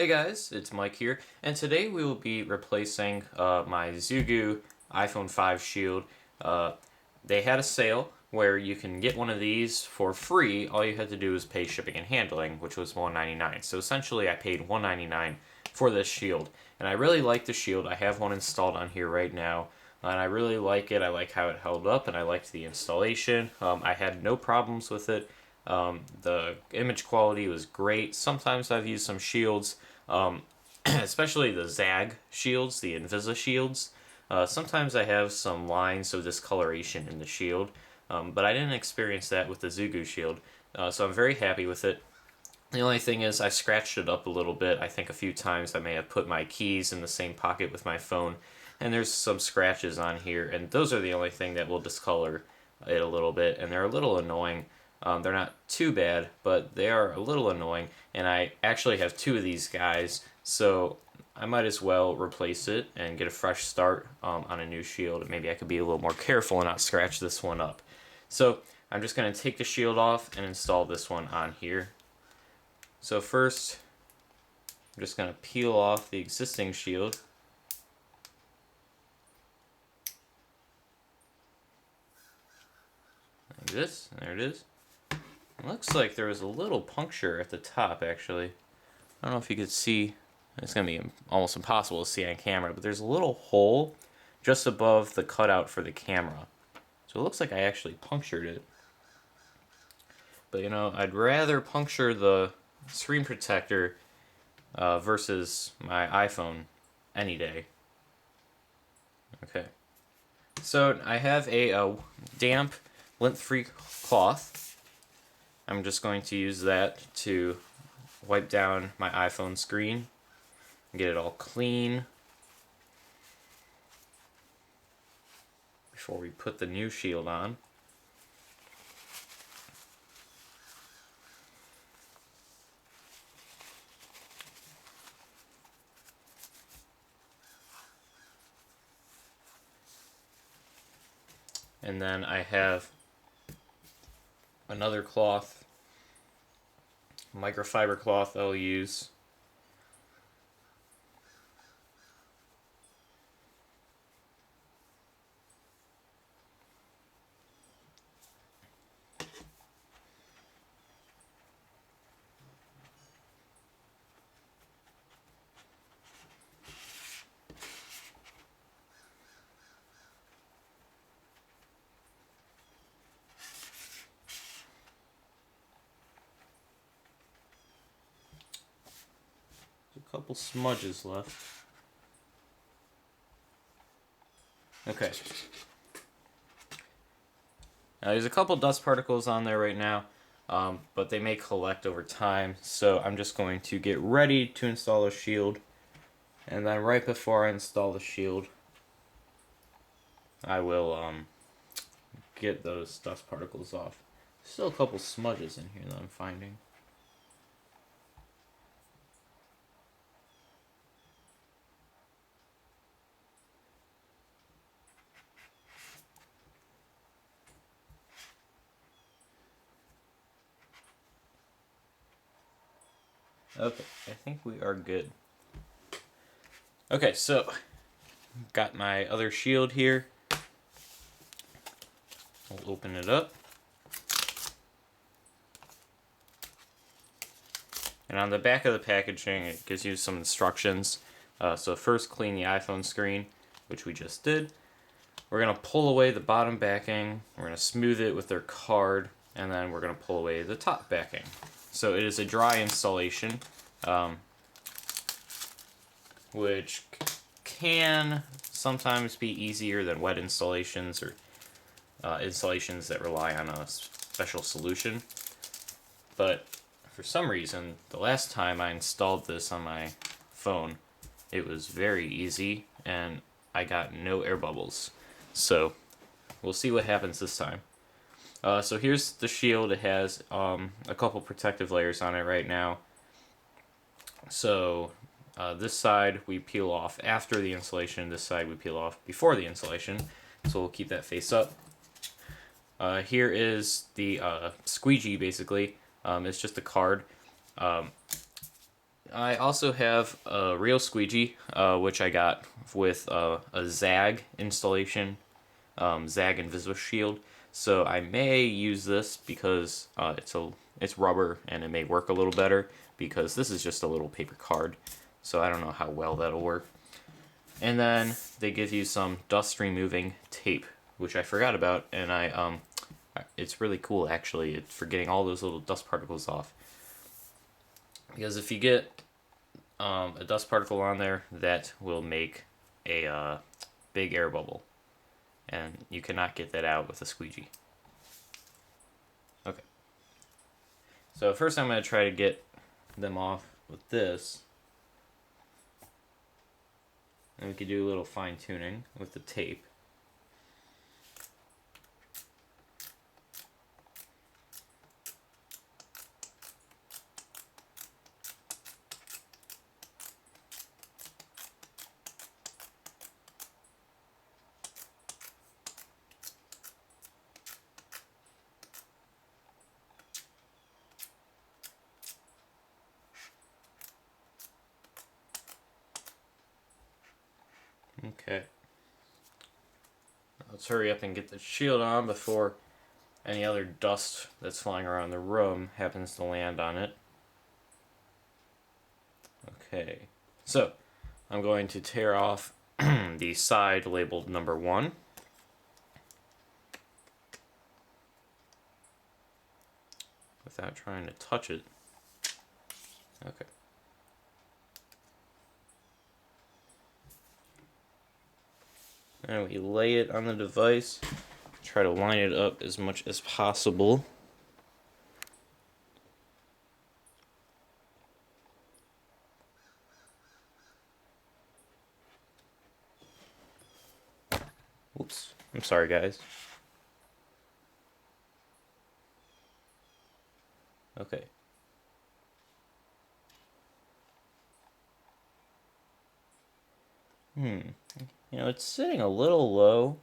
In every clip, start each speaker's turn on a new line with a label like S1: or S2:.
S1: Hey guys, it's Mike here, and today we will be replacing my ZooGue iPhone 5 shield. They had a sale where you can get one of these for free. All you had to do was pay shipping and handling, which was $199. So essentially I paid $199 for this shield, and I really like the shield. I have one installed on here right now, and I really like it. I like how it held up, and I liked the installation. I had no problems with it. The image quality was great. Sometimes I've used some shields, especially the ZAG shields, the Invisa shields. Sometimes I have some lines of discoloration in the shield, but I didn't experience that with the ZooGue shield, so I'm very happy with it. The only thing is I scratched it up a little bit. I think a few times I may have put my keys in the same pocket with my phone, and there's some scratches on here, and those are the only thing that will discolor it a little bit, and they're a little annoying. They're not too bad, but they are a little annoying, and I actually have two of these guys, so I might as well replace it and get a fresh start on a new shield, and maybe I could be a little more careful and not scratch this one up. So I'm just going to take the shield off and install this one on here. So first, I'm just going to peel off the existing shield. Like this, there it is. It looks like there was a little puncture at the top, actually. I don't know if you could see. It's going to be almost impossible to see on camera, but there's a little hole just above the cutout for the camera. So it looks like I actually punctured it. But you know, I'd rather puncture the screen protector versus my iPhone any day. Okay. So I have a damp, lint-free cloth. I'm just going to use that to wipe down my iPhone screen and get it all clean before we put the new shield on. And then I have another cloth, microfiber cloth I'll use. A couple smudges left. Okay. Now there's a couple dust particles on there right now, but they may collect over time, so I'm just going to get ready to install a shield, and then right before I install the shield, I will get those dust particles off. There's still a couple smudges in here that I'm finding. Okay, I think we are good. Okay, so got my other shield here. I'll open it up. And on the back of the packaging, it gives you some instructions. So first, clean the iPhone screen, which we just did. We're going to pull away the bottom backing. We're going to smooth it with our card, and then we're going to pull away the top backing. So it is a dry installation, which can sometimes be easier than wet installations or installations that rely on a special solution. But for some reason, the last time I installed this on my phone, it was very easy and I got no air bubbles. So we'll see what happens this time. So here's the shield. It has a couple protective layers on it right now. So this side we peel off after the installation, this side we peel off before the installation. So we'll keep that face up. Here is the squeegee, basically. It's just a card. I also have a real squeegee, which I got with a ZAG installation, ZAG Invisible Shield. So I may use this because it's rubber and it may work a little better because this is just a little paper card. So I don't know how well that'll work. And then they give you some dust removing tape, which I forgot about, and it's really cool actually for getting all those little dust particles off. Because if you get a dust particle on there, that will make a big air bubble, and you cannot get that out with a squeegee. Okay. So first I'm going to try to get them off with this. And we could do a little fine tuning with the tape. Okay. Let's hurry up and get the shield on before any other dust that's flying around the room happens to land on it. Okay. So, I'm going to tear off the side labeled number 1. Without trying to touch it. Okay. And we lay it on the device. Try to line it up as much as possible. Oops. I'm sorry, guys. Okay. You know, it's sitting a little low.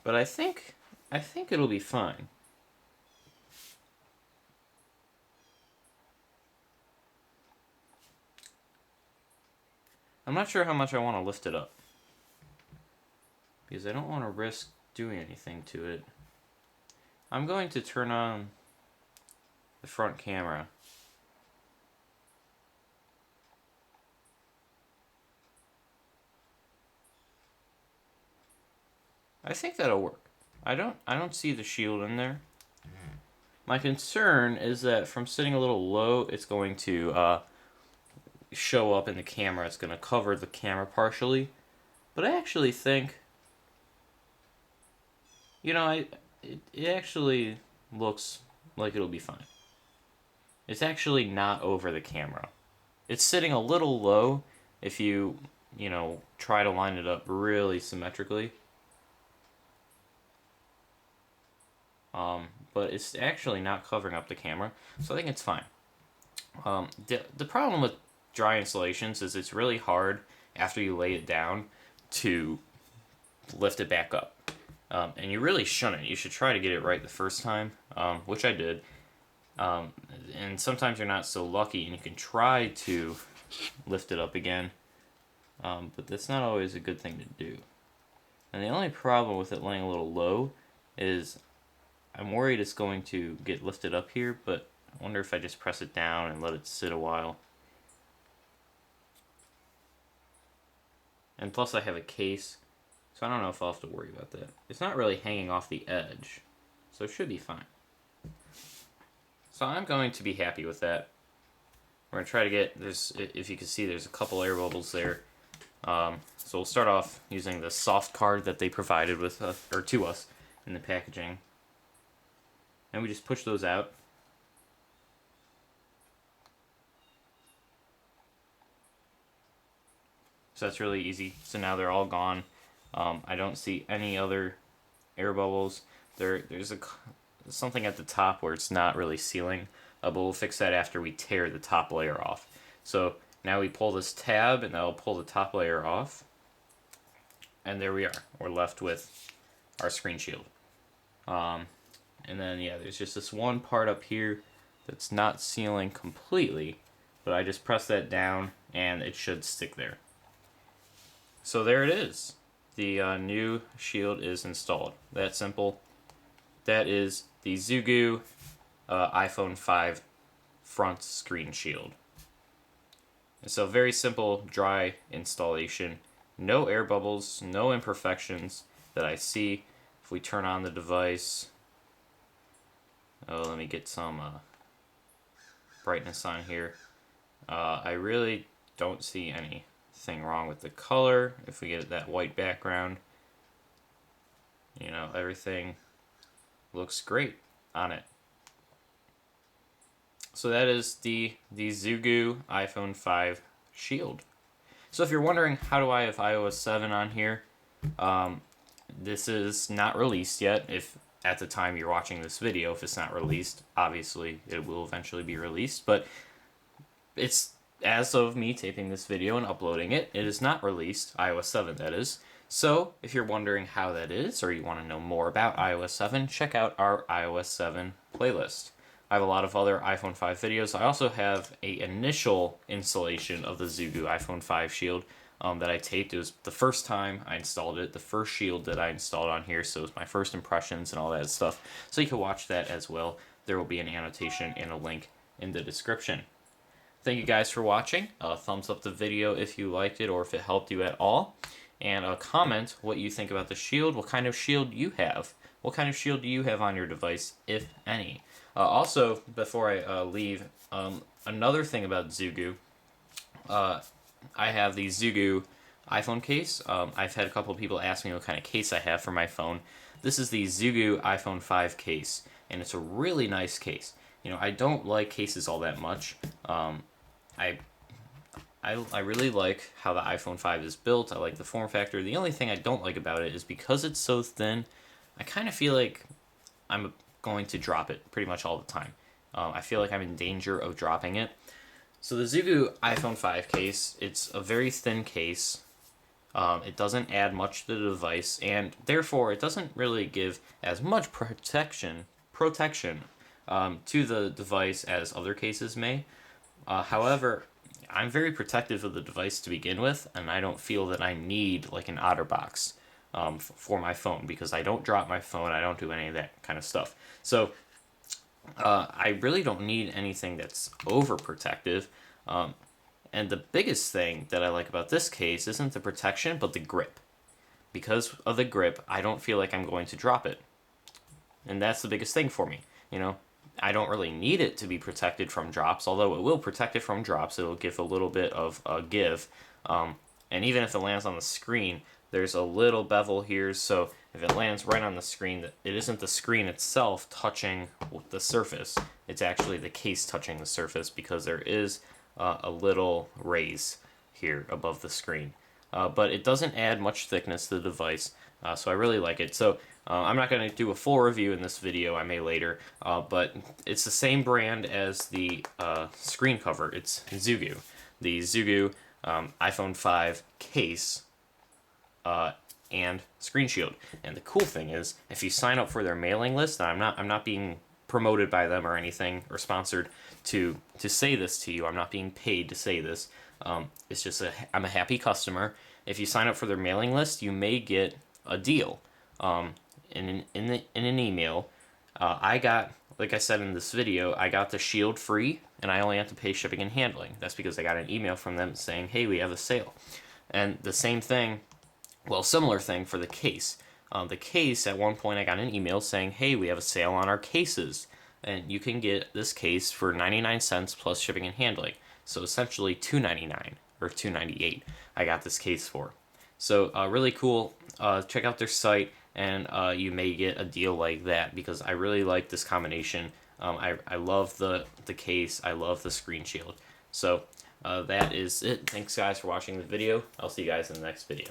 S1: But I think it'll be fine. I'm not sure how much I want to lift it up. Because I don't want to risk doing anything to it. I'm going to turn on the front camera. I think that'll work. I don't see the shield in there. My concern is that from sitting a little low, it's going to show up in the camera. It's going to cover the camera partially. But I actually think, you know, it actually looks like it'll be fine. It's actually not over the camera. It's sitting a little low if you know, try to line it up really symmetrically. But it's actually not covering up the camera, so I think it's fine. The problem with dry installations is it's really hard after you lay it down to lift it back up. And you really shouldn't. You should try to get it right the first time, which I did. And sometimes you're not so lucky and you can try to lift it up again, but that's not always a good thing to do. And the only problem with it laying a little low is I'm worried it's going to get lifted up here, but I wonder if I just press it down and let it sit a while. And plus I have a case, so I don't know if I'll have to worry about that. It's not really hanging off the edge, so it should be fine. So I'm going to be happy with that. We're going to try to get, if you can see, there's a couple air bubbles there. So we'll start off using the soft card that they provided with us, or to us in the packaging. And we just push those out. So that's really easy. So now they're all gone. I don't see any other air bubbles. There's something at the top where it's not really sealing, but we'll fix that after we tear the top layer off. So now we pull this tab, and that'll pull the top layer off. And there we are. We're left with our screen shield. And then, yeah, there's just this one part up here that's not sealing completely, but I just press that down and it should stick there. So there it is. The new shield is installed. That simple. That is the ZooGue iPhone 5 front screen shield. It's a very simple, dry installation. No air bubbles, no imperfections that I see. If we turn on the device, let me get some brightness on here. I really don't see anything wrong with the color. If we get that white background, you know, everything looks great on it. So that is the ZooGue iPhone 5 shield. So if you're wondering how do I have iOS 7 on here, this is not released yet. If at the time you're watching this video, if it's not released, obviously it will eventually be released, but it's, as of me taping this video and uploading it, it is not released, iOS 7 that is. So if you're wondering how that is, or you want to know more about iOS 7, check out our iOS 7 playlist. I have a lot of other iPhone 5 videos. I also have an initial installation of the ZooGue iPhone 5 shield that I taped. It was the first time I installed it, the first shield that I installed on here, so it was my first impressions and all that stuff. So you can watch that as well. There will be an annotation and a link in the description. Thank you guys for watching. Thumbs up the video if you liked it or if it helped you at all. And comment what you think about the shield, what kind of shield you have. What kind of shield do you have on your device, if any? Also, before I leave, another thing about ZooGue, I have the ZooGue iPhone case. I've had a couple of people ask me what kind of case I have for my phone. This is the ZooGue iPhone 5 case, and it's a really nice case. You know, I don't like cases all that much. I really like how the iPhone 5 is built. I like the form factor. The only thing I don't like about it is because it's so thin, I kind of feel like I'm going to drop it pretty much all the time. I feel like I'm in danger of dropping it. So the ZooGue iPhone 5 case, it's a very thin case. It doesn't add much to the device, and therefore it doesn't really give as much protection to the device as other cases may. However, I'm very protective of the device to begin with, and I don't feel that I need like an OtterBox for my phone, because I don't drop my phone, I don't do any of that kind of stuff. So I really don't need anything that's overprotective. And the biggest thing that I like about this case isn't the protection, but the grip. Because of the grip, I don't feel like I'm going to drop it. And that's the biggest thing for me. You know, I don't really need it to be protected from drops, although it will protect it from drops. It'll give a little bit of a give. And even if it lands on the screen, there's a little bevel here, so if it lands right on the screen, it isn't the screen itself touching the surface. It's actually the case touching the surface, because there is a little raise here above the screen. But it doesn't add much thickness to the device, so I really like it. So I'm not going to do a full review in this video, I may later, but it's the same brand as the screen cover. It's ZooGue. The ZooGue iPhone 5 case and screen shield. And the cool thing is, if you sign up for their mailing list, and I'm not being promoted by them or anything, or sponsored to say this to you. I'm not being paid to say this. It's just I'm a happy customer. If you sign up for their mailing list, you may get a deal. In an email, I got, like I said in this video, I got the shield free, and I only have to pay shipping and handling. That's because I got an email from them saying, hey, we have a sale. And the same thing, well, similar thing for the case. The case, at one point I got an email saying, hey, we have a sale on our cases, and you can get this case for 99 cents plus shipping and handling. So essentially $2.99 or $2.98 I got this case for. So really cool. Check out their site, and you may get a deal like that, because I really like this combination. I love the case. I love the screen shield. So that is it. Thanks guys for watching the video. I'll see you guys in the next video.